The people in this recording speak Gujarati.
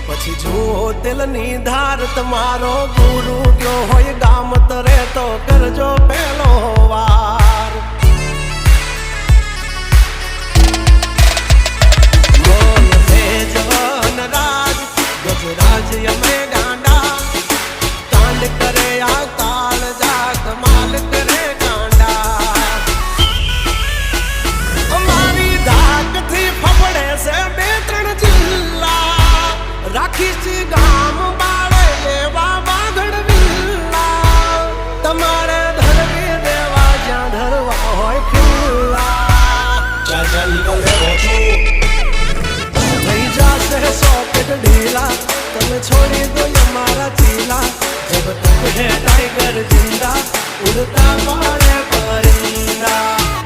પછી જુઓ દિલની ધાર તમારો ગુરુ ગયો હોય ગામ તરે તો કરજો પેલો વાર બોલ ભેજવન રાજ ગજરાજ અમે ગાંડા કાંડ કરે આ કાળ જા કમાલ કરે ગાંડા અમારી ધાકથી ફફડે છે બે ત્રણ જિલ્લા રાખીશ ગામ બાળે એવા વાગડ વિલ્લા તમારે ધરવી દેવા જ્યાં ધરવા હોય ખિલ્લા ચાલ થઈ જશે સોકેટ ઢીલા તમે છોડી દો અમારા ચીલા જબ તક હે ટાઈગર જિંદા ઉડતા મારે પરિંદા